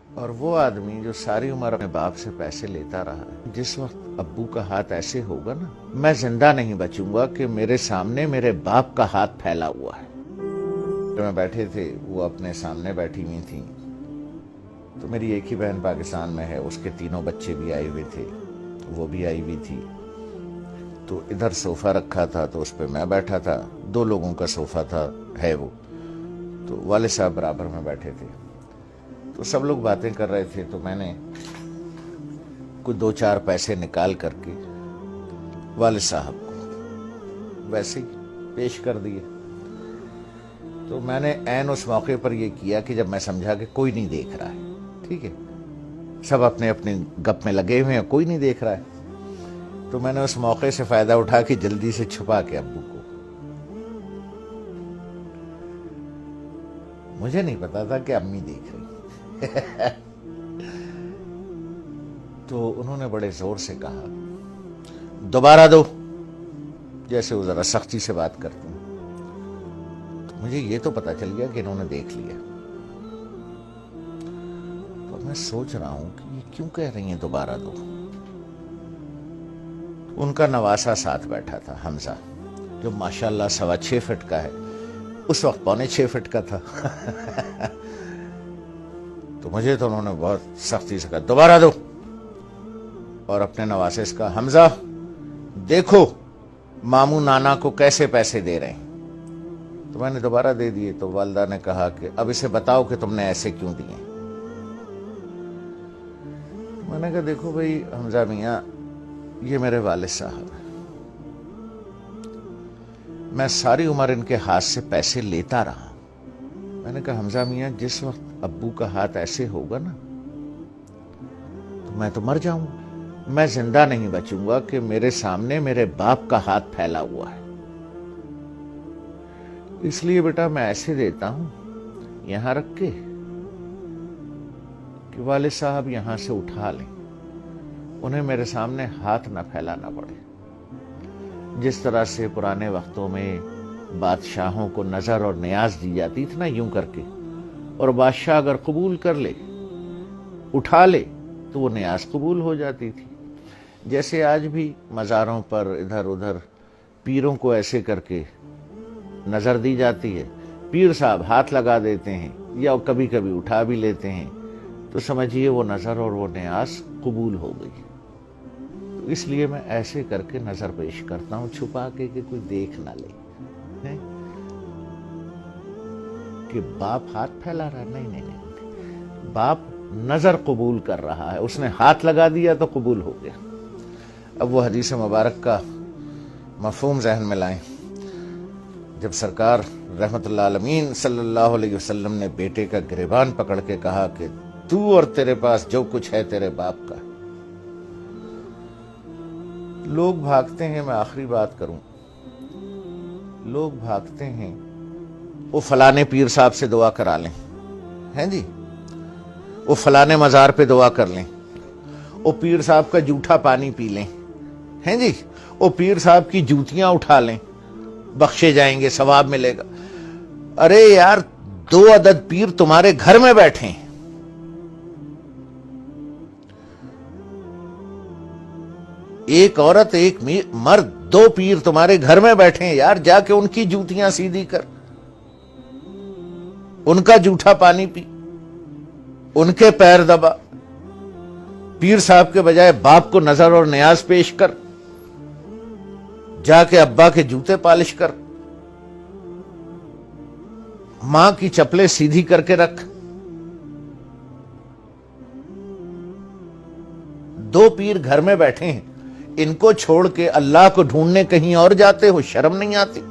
اور وہ آدمی جو ساری عمر اپنے باپ سے پیسے لیتا رہا ہے، جس وقت ابو کا ہاتھ ایسے ہوگا نا، میں زندہ نہیں بچوں گا کہ میرے سامنے میرے باپ کا ہاتھ پھیلا ہوا ہے۔ میں بیٹھے تھے، وہ اپنے سامنے بیٹھی ہوئی تھیں، تو میری ایک ہی بہن پاکستان میں ہے، اس کے تینوں بچے بھی آئے ہوئے تھے، وہ بھی آئی ہوئی تھی۔ تو ادھر صوفہ رکھا تھا تو اس پہ میں بیٹھا تھا، 2 لوگوں کا صوفہ تھا، ہے وہ، تو والد صاحب برابر میں بیٹھے تھے۔ تو سب لوگ باتیں کر رہے تھے، تو میں نے کچھ 2-4 پیسے نکال کر کے والد صاحب کو ویسے ہی پیش کر دیے۔ تو میں نے عین اس موقع پر یہ کیا کہ جب میں سمجھا کہ کوئی نہیں دیکھ رہا ہے، ٹھیک ہے، سب اپنے اپنے گپ میں لگے ہوئے ہیں، کوئی نہیں دیکھ رہا ہے، تو میں نے اس موقع سے فائدہ اٹھا کے جلدی سے چھپا کے ابو کو، مجھے نہیں پتا تھا کہ امی دیکھ رہی تو انہوں نے بڑے زور سے کہا، دوبارہ دو، جیسے وہ ذرا سختی سے بات کرتے ہیں۔ تو مجھے یہ تو پتا چل گیا کہ انہوں نے دیکھ لیا۔ تو میں سوچ رہا ہوں کہ یہ کیوں کہہ رہی ہیں دوبارہ دو۔ ان کا نواسا ساتھ بیٹھا تھا، حمزہ، جو ماشاءاللہ 6.25 فٹ کا ہے، اس وقت 6.25 فٹ کا تھا تو مجھے تو انہوں نے بہت سختی سے کہا دوبارہ دو، اور اپنے نواسے سے کہا، حمزہ دیکھو ماموں نانا کو کیسے پیسے دے رہے ہیں۔ تو میں نے دوبارہ دے دیے، تو والدہ نے کہا کہ اب اسے بتاؤ کہ تم نے ایسے کیوں دیے۔ میں نے کہا دیکھو بھائی حمزہ میاں، یہ میرے والد صاحب ہیں، میں ساری عمر ان کے ہاتھ سے پیسے لیتا رہا۔ میں نے کہا حمزہ میاں، جس وقت ابو کا ہاتھ ایسے ہوگا نا، تو میں تو مر جاؤں گا، میں زندہ نہیں بچوں گا کہ میرے سامنے میرے باپ کا ہاتھ پھیلا ہوا ہے، اس لیے بیٹا میں ایسے دیتا ہوں یہاں رکھ کے کہ والد صاحب یہاں سے اٹھا لیں، انہیں میرے سامنے ہاتھ نہ پھیلانا پڑے۔ جس طرح سے پرانے وقتوں میں بادشاہوں کو نظر اور نیاز دی جاتی تھی نا، یوں کر کے، اور بادشاہ اگر قبول کر لے، اٹھا لے، تو وہ نیاز قبول ہو جاتی تھی۔ جیسے آج بھی مزاروں پر ادھر ادھر پیروں کو ایسے کر کے نظر دی جاتی ہے، پیر صاحب ہاتھ لگا دیتے ہیں یا کبھی کبھی اٹھا بھی لیتے ہیں، تو سمجھیے وہ نظر اور وہ نیاز قبول ہو گئی۔ تو اس لیے میں ایسے کر کے نظر پیش کرتا ہوں، چھپا کے کہ کوئی دیکھ نہ لے کہ باپ ہاتھ پھیلا رہا ہے۔ نہیں نہیں نہیں، باپ نظر قبول کر رہا ہے، اس نے ہاتھ لگا دیا تو قبول ہو گیا۔ اب وہ حدیث مبارک کا مفہوم ذہن میں لائیں، جب سرکار رحمت اللہ عالمین صلی اللہ علیہ وسلم نے بیٹے کا گریبان پکڑ کے کہا کہ تو اور تیرے پاس جو کچھ ہے تیرے باپ کا۔ لوگ بھاگتے ہیں، میں آخری بات کروں، لوگ بھاگتے ہیں وہ فلانے پیر صاحب سے دعا کرا لیں، ہیں جی، وہ فلانے مزار پہ دعا کر لیں، وہ پیر صاحب کا جھوٹا پانی پی لیں، ہیں جی، وہ پیر صاحب کی جوتیاں اٹھا لیں، بخشے جائیں گے، ثواب ملے گا۔ ارے یار، 2 عدد پیر تمہارے گھر میں بیٹھے ہیں، ایک عورت ایک مرد، 2 پیر تمہارے گھر میں بیٹھے ہیں، یار جا کے ان کی جوتیاں سیدھی کر، ان کا جھوٹا پانی پی، ان کے پیر دبا، پیر صاحب کے بجائے باپ کو نظر اور نیاز پیش کر، جا کے ابا کے جوتے پالش کر، ماں کی چپلیں سیدھی کر کے رکھ۔ 2 پیر گھر میں بیٹھے ہیں، ان کو چھوڑ کے اللہ کو ڈھونڈنے کہیں اور جاتے ہو، شرم نہیں آتی؟